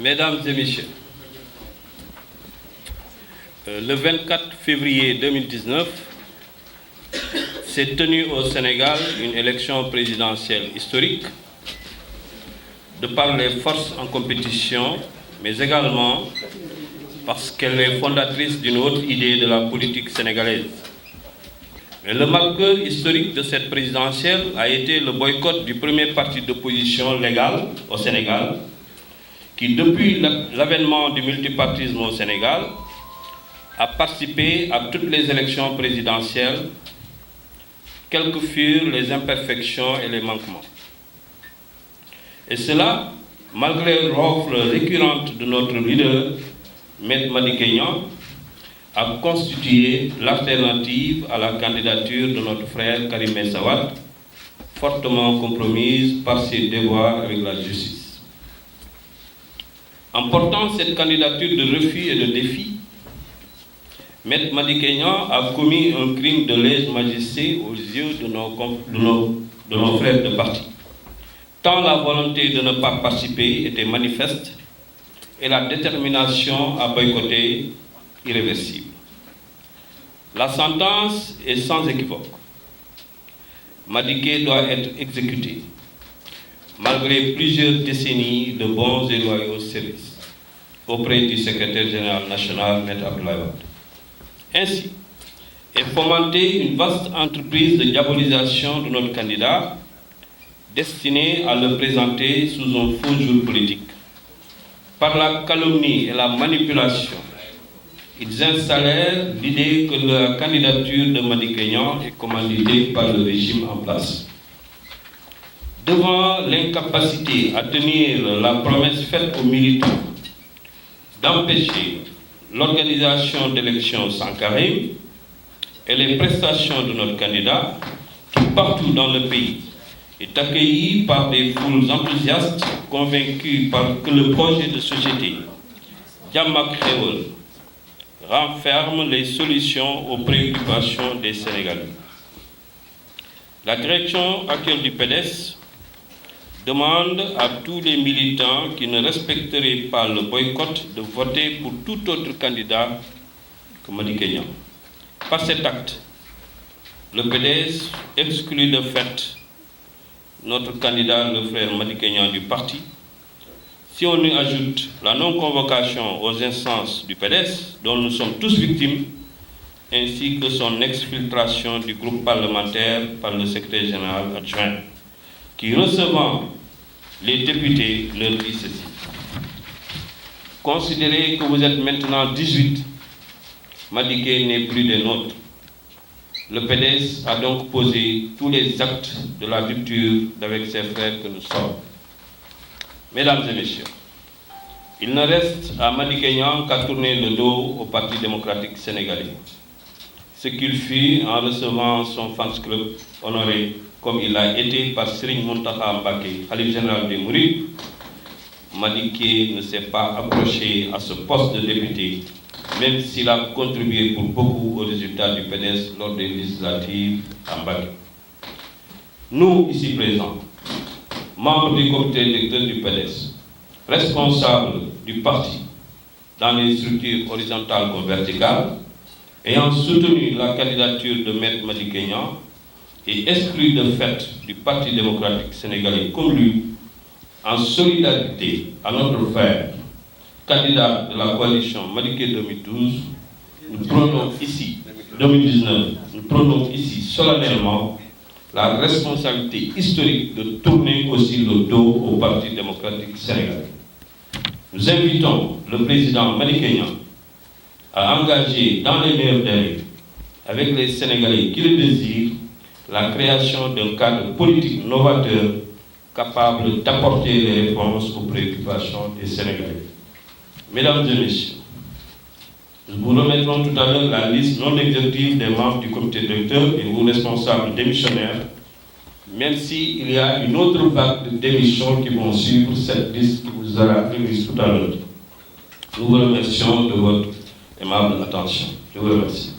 Mesdames et Messieurs, le 24 février 2019 s'est tenue au Sénégal une élection présidentielle historique de par les forces en compétition, mais également parce qu'elle est fondatrice d'une autre idée de la politique sénégalaise. Mais le marqueur historique de cette présidentielle a été le boycott du premier parti d'opposition légal au Sénégal, qui, depuis l'avènement du multipartisme au Sénégal, a participé à toutes les élections présidentielles, quelles que furent les imperfections et les manquements. Et cela, malgré l'offre récurrente de notre leader, Maître Madické Niang, a constitué l'alternative à la candidature de notre frère Karim Meïssa Wade, fortement compromise par ses devoirs avec la justice. En portant cette candidature de refus et de défi, Maître Madické Niang a commis un crime de lèse-majesté aux yeux de nos frères de parti. Tant la volonté de ne pas participer était manifeste et la détermination à boycotter irréversible. La sentence est sans équivoque. Madické doit être exécuté, malgré plusieurs décennies de bons et loyaux services auprès du secrétaire général national, Maître Abdoulaye Wade. Ainsi est fomentée une vaste entreprise de diabolisation de notre candidat, destinée à le présenter sous un faux jour politique. Par la calomnie et la manipulation, ils installèrent l'idée que la candidature de Madické Niang est commanditée par le régime en place. Devant l'incapacité à tenir la promesse faite aux militants d'empêcher l'organisation d'élections sans Karim et les prestations de notre candidat, qui partout dans le pays est accueilli par des foules enthousiastes convaincus que le projet de société Jàmm ak Xéwal renferme les solutions aux préoccupations des Sénégalais. La direction actuelle du PDS demande à tous les militants qui ne respecteraient pas le boycott de voter pour tout autre candidat que Madické Niang. Par cet acte, le PDS exclut de fait notre candidat, le frère Madické Niang du parti. Si on y ajoute la non-convocation aux instances du PDS, dont nous sommes tous victimes, ainsi que son exfiltration du groupe parlementaire par le secrétaire général adjoint, qui, recevant les députés, leur dit ceci. Considérez que vous êtes maintenant 18, Madické n'est plus des nôtres. Le PDS a donc posé tous les actes de la rupture d'avec ses frères que nous sommes. Mesdames et messieurs, il ne reste à Madické Niang qu'à tourner le dos au Parti démocratique sénégalais. Ce qu'il fut en recevant son fans club honoré comme il a été par Serigne Mountakha Mbacké, khalife général des Mourides. Madické ne s'est pas approché à ce poste de député, même s'il a contribué pour beaucoup aux résultats du PDS lors des législatives à Mbacké. Nous, ici présents, membres du comité directeur du PDS, responsables du parti dans les structures horizontales comme verticales, ayant soutenu la candidature de Maître Madické Niang et exclu de fait du Parti démocratique sénégalais comme lui, en solidarité à notre frère, candidat de la coalition Madické 2012, nous prenons ici, 2019, nous prenons ici solennellement la responsabilité historique de tourner aussi le dos au Parti démocratique sénégalais. Nous invitons le président Madické Niang à engager dans les meilleurs délais, avec les Sénégalais qui le désirent, la création d'un cadre politique novateur capable d'apporter les réponses aux préoccupations des Sénégalais. Mesdames et messieurs, nous vous remettrons tout à l'heure la liste non exhaustive des membres du comité directeur et vos responsables démissionnaires, même s'il y a une autre vague de démissions qui vont suivre cette liste qui vous sera remise tout à l'heure. Nous vous remercions de votre aimable attention. Je vous remercie.